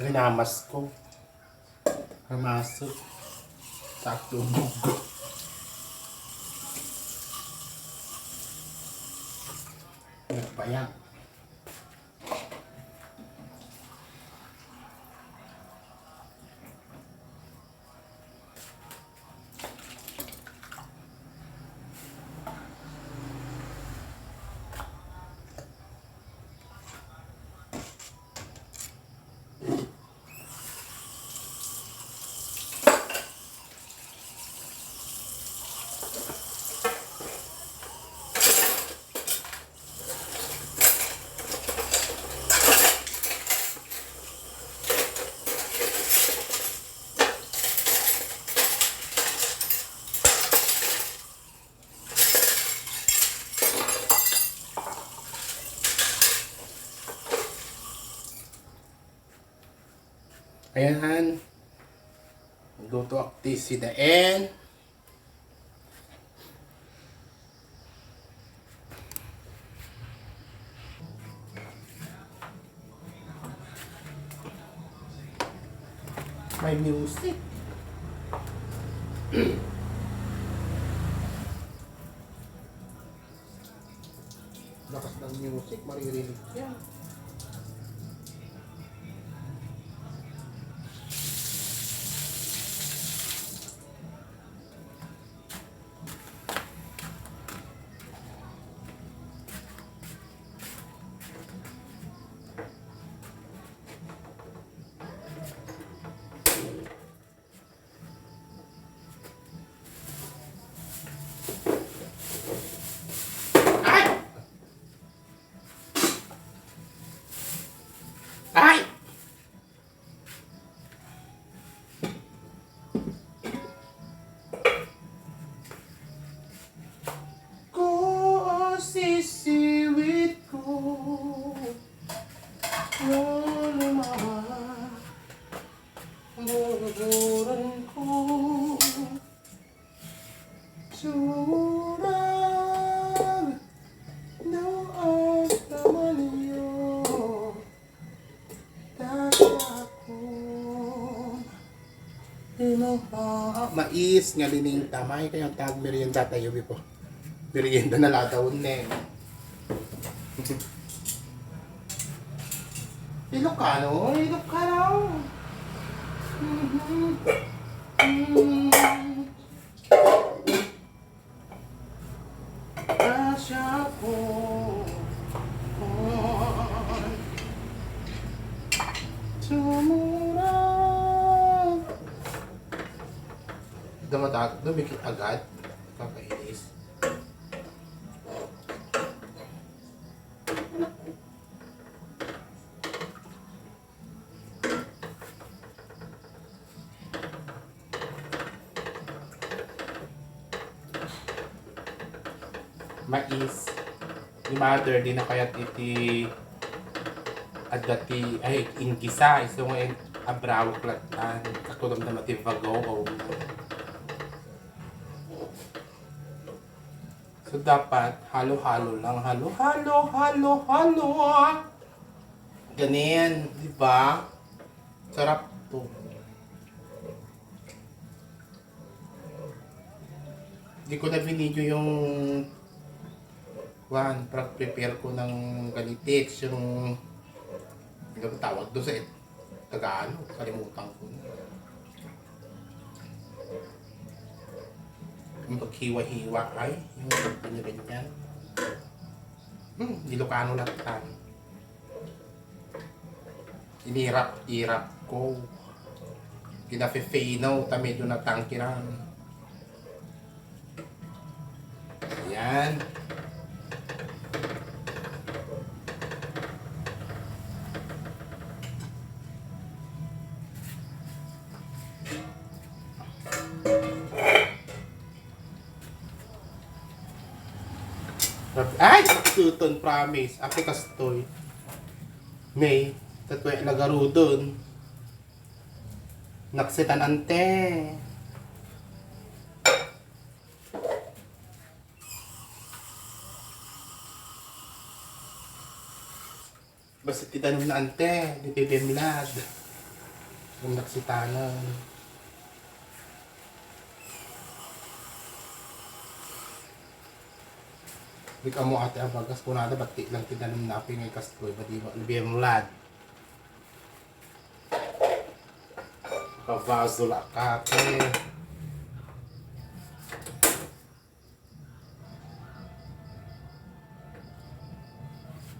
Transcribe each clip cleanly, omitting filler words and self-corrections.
Rinamas ko. Ramasok. Sakto bugo. Nagpayak. Ayan. Luto akti si Daen. May music. Lakas ng music, maririnig yan. Ay! Ko sisiwit ko lumawa buburan ko surag no naman iyo mais nga lining tamay kayang tag merienda tayo po. Merienda na latawon ne. Ilocano, Ilocano. Asya ko. Tumurang. Dumikit agad. Kakainis. Mais. Ni mother, di na kayat iti adati ay ingkisa iso nga abraw klatan katulad na mativago o so dapat halo-halo lang halo ganyan, di ba? Sarap to. Di ko na binidyo yung prepare ko ng ganitix yung ano ba tawag doon sa Tagalog? Kalimutan ko na. Yung paghiwa-hiwa ay, yung pagpinirin yan. Ilocano latan. Inirap-irap ko. Kinafe-feinaw, ta medyo natangkiran. Ayan. Ay! Tuton, promise. Ako kastoy. May, tatway lagarudon. Naksitan ante. Basta titanong na ante, di tibimlad. Yung naksitanan. Di ka mo ate abagas ko nada ba't lang tinanong na apin ngay kastoy ba di ba libyan mo lad. Kavazo la kake.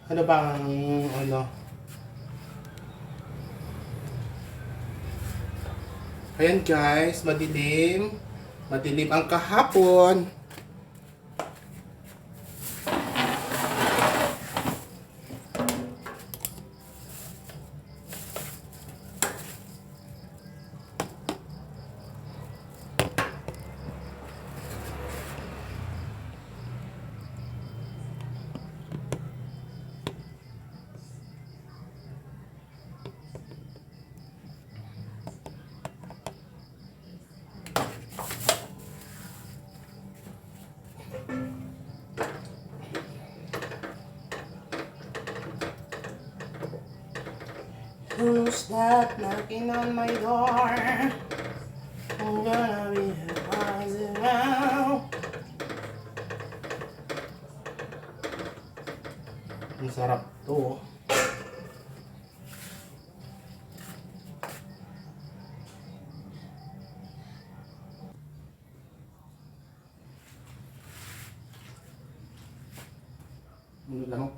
Ano bang ano? Ayan guys, madilim. Madilim ang kahapon. Who's that knocking on my door? I'm gonna be surprised now. Ang sarap to. Ano lang?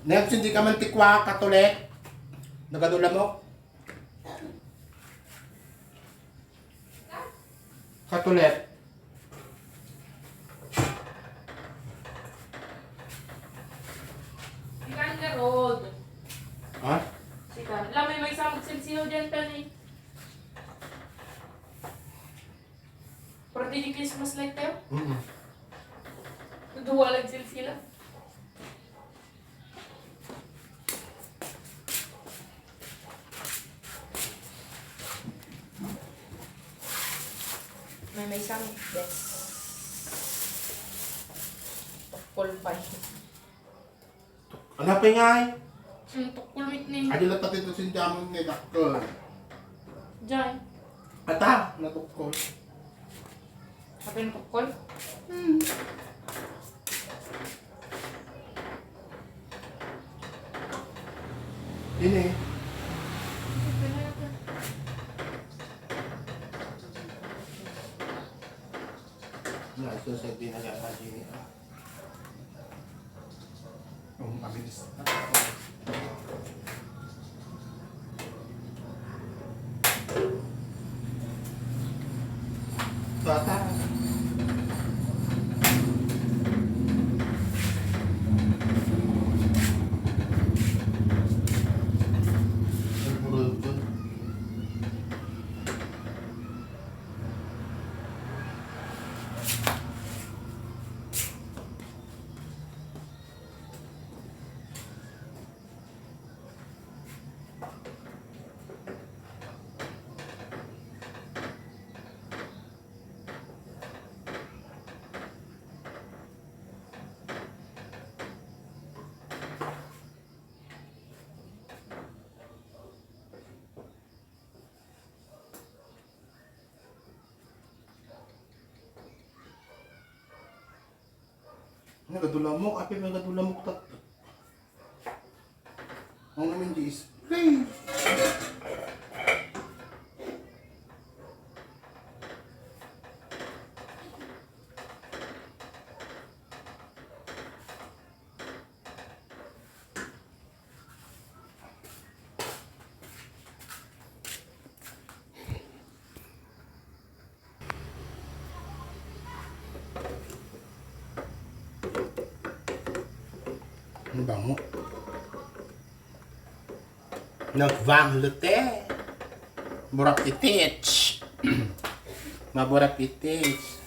Next, hindi ka man tikwa, katulik. Nagadula mo. Katulik. Sikan ka, Rod. Ha? Sikan. Alam mo, may isang magsilsiyo dyan pa na eh. Pero di Christmas light tayo. Duwa lang silsila. May isang yes. Tukol pa yun. Ano pa nga eh? Tukol mit ni. Adila pati ito sinjamon ni Dakol. Diyan. Ata, natukol. Sabi ng tukol? Yun eh. Ito sa dinagakaji niya. Mabilis. Bata. Nagadulamok, api nagadulamok tat. Ang namin display. Ang bango. Nagvang lute. Burap itich. Maburap itich.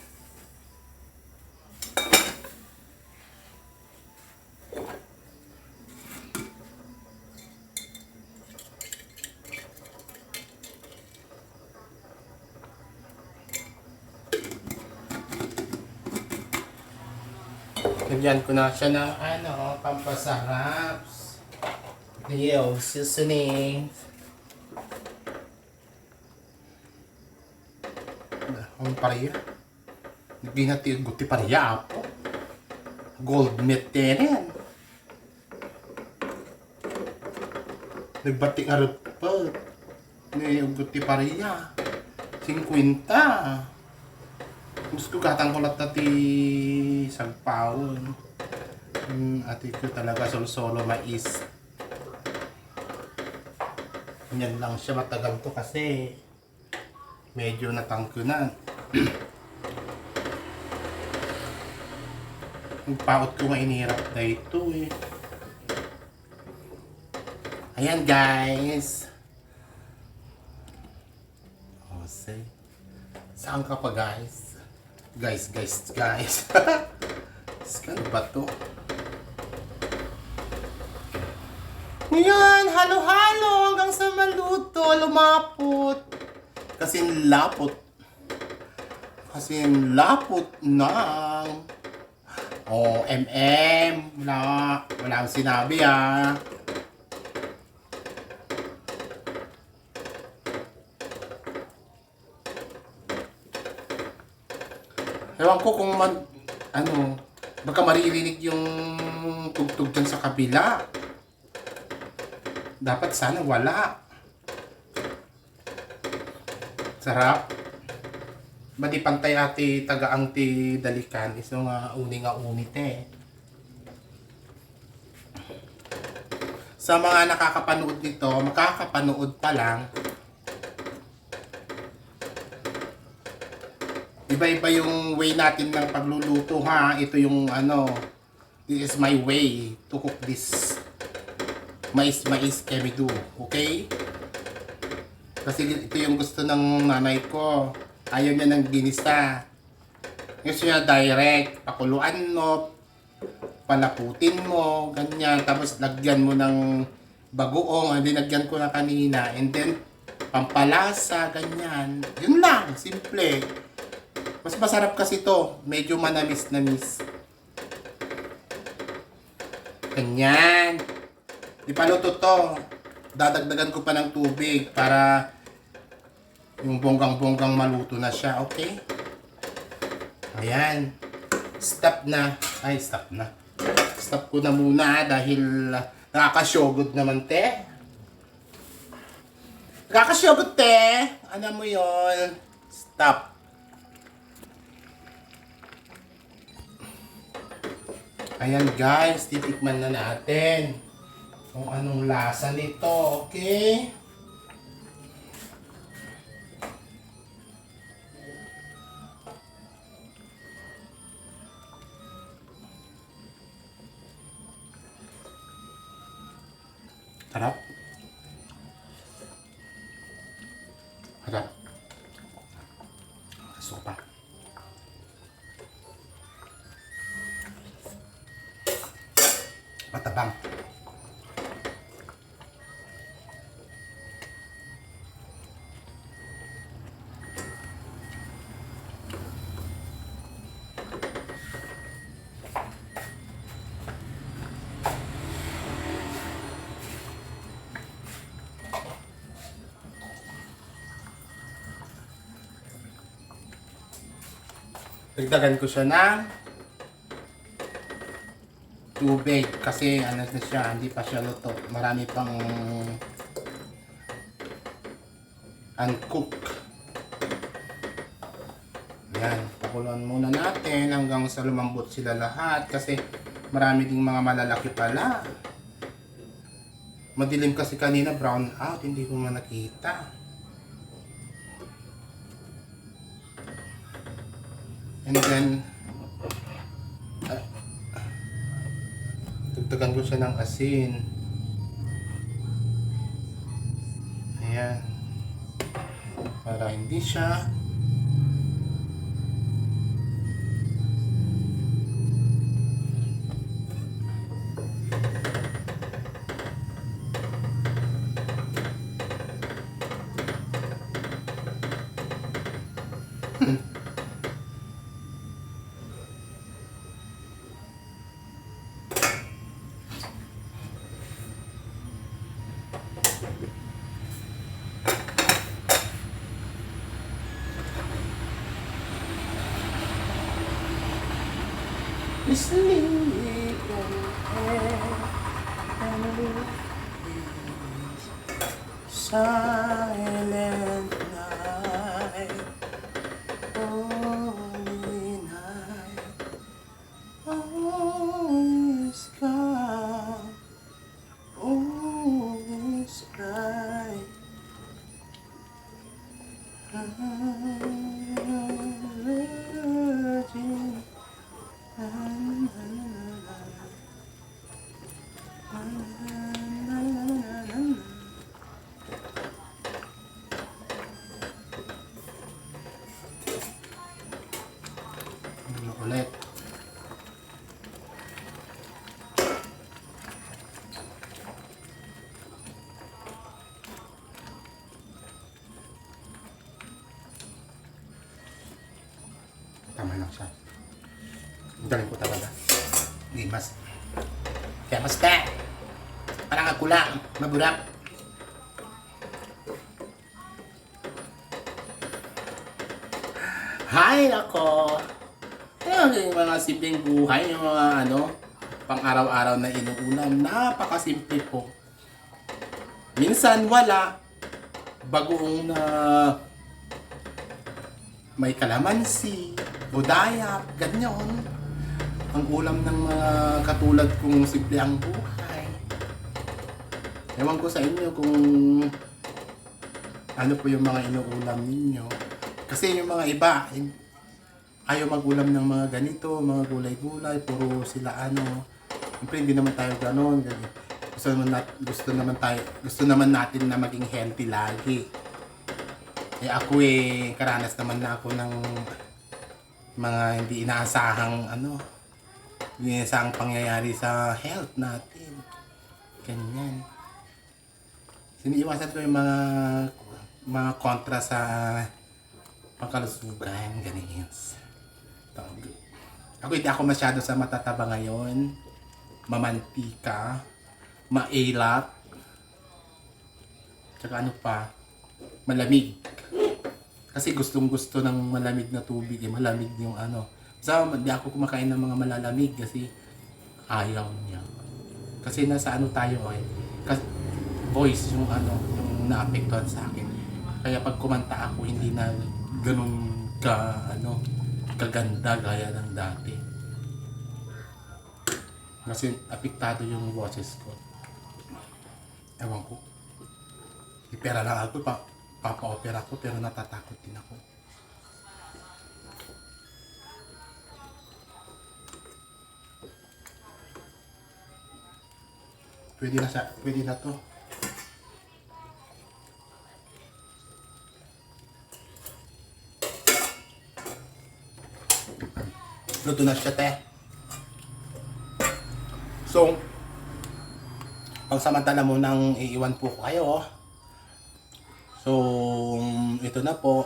Lagyan ko na siya ng pampasarap. Yo, seasoning. Ang pareya. Naginati guti pareya apo. Gold meat din. Nagbati nga rin pa. Guti pareya. 50. Gusto gatang ko lahat ti sagpawon. Ati ko talaga solo-solo mais. Yan lang siya, matagal to kasi medyo natangko na. Yung paot ko nga inihirap na ito eh. Ayan guys. Oh, say. Saan ka pa guys? Guys. Ano ba to? Ngayon, halo-halo hanggang sa maluto, lumapot. Kasing lapot ng wala akong sinabi ah. Ewan ko kung baka maririnig yung tugtog dyan sa kabila. Dapat sana wala. Sarap. Badi pantay ati tagaang ti dalikan iso nga uni nga unit eh. Sa mga nakakapanood nito, makakapanood pa lang. Iba-iba yung way natin ng pagluluto ha. Ito yung this is my way to cook this mais kemidu. Okay? Kasi ito yung gusto ng nanay ko. Ayaw niya ng ginisa. Gusto niya direct. Pakuluan mo. Palaputin mo. Ganyan. Tapos lagyan mo ng bagoong. Dinagyan ko na kanina. And then pampalasa. Ganyan. Yun lang. Simple. Mas masarap kasi to. Medyo manamis-namis. Ganyan. Di pa luto to. Dadagdagan ko pa ng tubig para yung bonggang-bonggang maluto na siya. Okay? Ayan. Stop na. Stop ko na muna dahil nakakasyogod naman te. Nakakasyogod te. Ano mo yon? Stop. Ayan guys, titikman na natin kung anong lasa nito, okay? Harap. Sopa. Matabang. Dagdagan ko siya ng tubig kasi na siya, hindi pa siya luto. Marami pang uncook. Yan, pakuluan muna natin hanggang sa lumambot sila lahat kasi marami ding mga malalaki pala. Madilim kasi kanina, brown out, hindi ko man nakita. And then dagdagan ko siya ng asin. Ayan. Para hindi siya sleep silent night, holy night, all is calm, all is bright. Ano ulit? Tama lang siya. Ang galing ko talaga. Hindi mas. Kaya mas ta. Parang ako lang. Maburak. Hay nako. Yung mga simpleng buhay, yung mga pang araw-araw na inuulam, napakasimple po. Minsan wala, bagoong na may kalamansi, budaya, ganyan. Ang ulam ng mga katulad kong simple ang buhay. Ewan ko sa inyo kung ano po yung mga inuulam ninyo. Kasi yung mga iba, ayaw mag-ulam ng mga ganito, mga gulay-gulay, puro sila Siyempre hindi naman tayo ganon. Gusto naman natin na maging healthy lagi. Eh ako karanas naman na ako ng mga hindi inaasahang hindi inaasahang pangyayari sa health natin. Ganyan. Siniiwasan ko yung mga kontra sa pangkalusugan, ganyan. Ako hindi ako masyado sa matataba ngayon. Mamantika, mailat, tsaka malamig. Kasi gustong gusto ng malamig na tubig, malamig yung Di ako kumakain ng mga malalamig kasi ayaw niya. Kasi nasa tayo kasi voice yung naapektuhan sa akin. Kaya pag kumanta ako, hindi na ganun kaganda gaya ng dati. Kasi apektado yung boses ko. Ewan ko. Ipera lang ako, papa-opera ko, pero natatakot din ako. Pwede na to. Luto na siya, te. So, pagsamantala mo nang iiwan po ko kayo. So, ito na po.